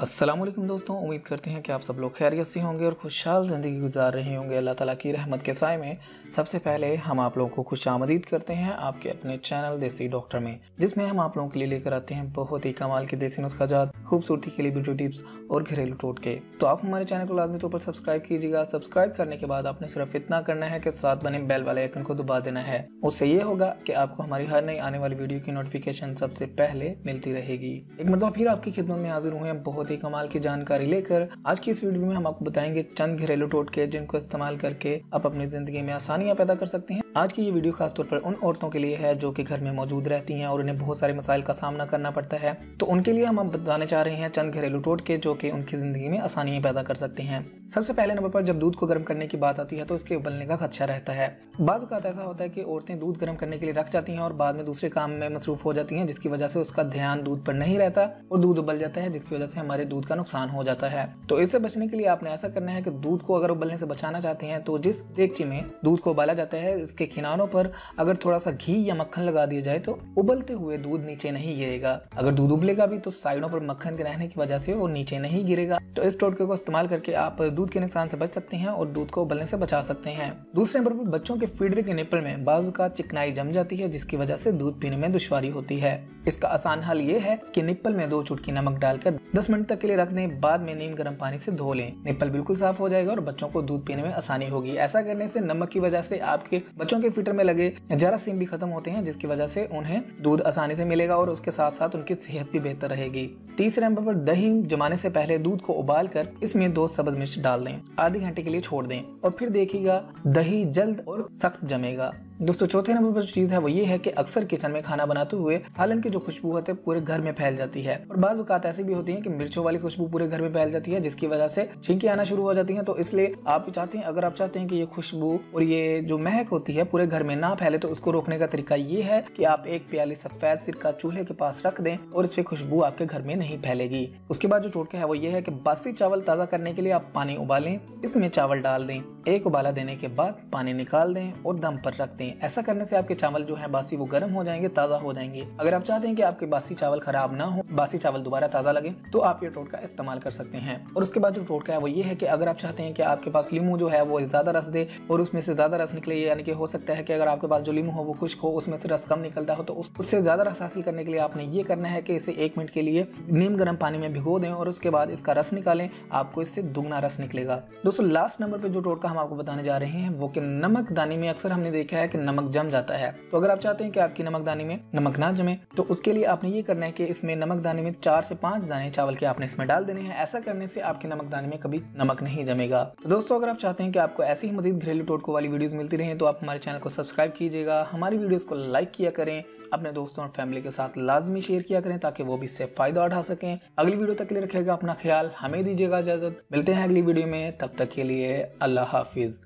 अस्सलाम वालेकुम दोस्तों, उम्मीद करते हैं कि आप सब लोग खैरियत से होंगे और खुशहाल ज़िंदगी गुजार रहे होंगे अल्लाह ताला की रहमत के साए में। सबसे पहले हम आप लोगों को खुशामदीद करते हैं आपके अपने चैनल देसी डॉक्टर में, जिसमें हम आप लोगों के लिए लेकर आते हैं बहुत ही कमाल के देसी नुस्खाजात, खूबसूरती के लिए ब्यूटी टिप्स और घरेलू टोटके। तो आप हमारे चैनल को लाजमी तौर पर सब्सक्राइब कीजिएगा। सब्सक्राइब करने के बाद आपने सिर्फ इतना करना है कि साथ बने बेल वाले आइकन को दबा देना है। उससे ये होगा कि आपको हमारी हर नई आने वाली वीडियो की नोटिफिकेशन सबसे पहले मिलती रहेगी। एक मरतबा फिर आपकी खिदमत में हाजिर हुए हैं बहुत ही कमाल की जानकारी लेकर। आज की इस वीडियो में हम आपको बताएंगे चंद घरेलू टोटके जिनको इस्तेमाल करके आप अपनी जिंदगी में आसानियां पैदा कर सकते हैं। आज की ये वीडियो खासतौर पर उन औरतों के लिए है जो कि घर में मौजूद रहती हैं और उन्हें बहुत सारे मसाइल का सामना करना पड़ता है। तो उनके लिए हम बताने चाह रहे हैं चंद घरेलू टोटके जो कि उनकी जिंदगी में आसानियां पैदा कर सकते हैं। सबसे पहले नंबर पर जब दूध को गर्म करने की बात आती है तो इसके उबलने का खदशा रहता है। बाज़ औक़ात ऐसा होता है कि औरतें दूध गर्म करने के लिए रख जाती हैं और बाद में दूसरे काम में मसरूफ हो जाती हैं, जिसकी वजह से उसका ध्यान दूध पर नहीं रहता और दूध उबल जाता है, जिसकी वजह से हमारे दूध का नुकसान हो जाता है। तो इससे बचने के लिए आपने ऐसा करना है कि दूध को अगर उबलने से बचाना चाहते हैं तो जिस देगची में दूध को उबाला जाता है इसके किनारों पर अगर थोड़ा सा घी या मक्खन लगा दिया जाए तो उबलते हुए दूध नीचे नहीं गिरेगा। अगर दूध उबलेगा भी तो साइडों पर मक्खन के रहने की वजह से वो नीचे नहीं गिरेगा। तो इस टोटके को इस्तेमाल करके आप दूध के नुकसान से बच सकते हैं और दूध को उबलने से बचा सकते हैं। दूसरे नंबर पर बच्चों के फीडर के निपल में बाजू का चिकनाई जम जाती है, जिसकी वजह से दूध पीने में दुश्वारी होती है। इसका आसान हल ये है कि निप्पल में 2 चुटकी नमक डालकर 10 मिनट तक के लिए रख दें, बाद में नीम गर्म पानी से धो लें। निप्पल बिल्कुल साफ हो जाएगा और बच्चों को दूध पीने में आसानी होगी। ऐसा करने से नमक की वजह से आपके बच्चों के फीडर में लगे जरासीम भी खत्म होते हैं, जिसकी वजह से उन्हें दूध आसानी से मिलेगा और उसके साथ साथ उनकी सेहत भी बेहतर रहेगी। तीसरे नंबर पर दही जमाने से पहले दूध को उबाल कर इसमें 2 सब्ज मिर्च डाल दें, आधे घंटे के लिए छोड़ दें और फिर देखिएगा दही जल्द और सख्त जमेगा। दोस्तों चौथे नंबर पर जो चीज है वो ये है कि अक्सर किचन में खाना बनाते हुए सालन की जो खुशबू होती है पूरे घर में फैल जाती है और बाज़ औक़ात ऐसी भी होती है कि मिर्चों वाली खुशबू पूरे घर में फैल जाती है, जिसकी वजह से छींकें आना शुरू हो जाती हैं। तो इसलिए आप चाहते हैं, अगर आप चाहते हैं कि ये खुशबू और ये जो महक होती है पूरे घर में ना फैले, तो उसको रोकने का तरीका ये है कि आप 1 प्याली सफेद सिरका चूल्हे के पास रख दें और इस पे खुशबू आपके घर में नहीं फैलेगी। उसके बाद जो टोटका है वो ये है कि बासी चावल ताज़ा करने के लिए आप पानी उबालें, इसमें चावल डाल दें, 1 उबाला देने के बाद पानी निकाल दें और दम पर रख दें। ऐसा करने से आपके चावल जो है बासी वो गर्म हो जाएंगे, ताज़ा हो जाएंगे। अगर आप चाहते हैं कि आपके बासी चावल खराब ना हो, बासी चावल दोबारा ताज़ा लगे, तो आप ये टोटका इस्तेमाल कर सकते हैं। और उसके बाद जो टोटका है वो ये है कि अगर आप चाहते हैं कि आपके पास लीमू जो है वो ज़्यादा रस दे और उसमें से ज़्यादा रस निकले, यानी कि हो सकता है कि अगर आपके पास जो लीमू हो वो खुश्क हो, उसमें से रस कम निकलता हो, तो उससे ज़्यादा रस हासिल करने के लिए आपने ये करना है कि इसे 1 मिनट के लिए नीम गर्म पानी में भिगो दें और उसके बाद इसका रस निकालें, आपको इससे दुगना रस निकलेगा। दोस्तों लास्ट नंबर पर जो टोटका हम आपको बताने जा रहे हैं वो कि नमक दानी में अक्सर हमने देखा है कि नमक जम जाता है। तो अगर आप चाहते हैं कि आपकी नमकदानी में नमक ना जमे, तो उसके लिए आपने ये करना है कि इसमें नमकदानी में 4 से 5 दाने चावल के आपने इसमें डाल देने हैं। ऐसा करने से आपकी नमकदानी में कभी नमक नहीं जमेगा। तो दोस्तों अगर आप चाहते हैं कि आपको ऐसी ही मजीद घरेलू टोटकों वाली वीडियोस मिलती रहें तो आप हमारे चैनल को सब्सक्राइब कीजिएगा, हमारी वीडियोस को लाइक किया करें, अपने दोस्तों और फैमिली के साथ लाजमी शेयर किया करें ताकि वो भी इससे फायदा उठा सकें। अगली वीडियो तक के लिए रखिएगा अपना ख्याल, हमें दीजिएगा इजाजत। मिलते हैं अगली वीडियो में, तब तक के लिए अल्लाह हाफिज।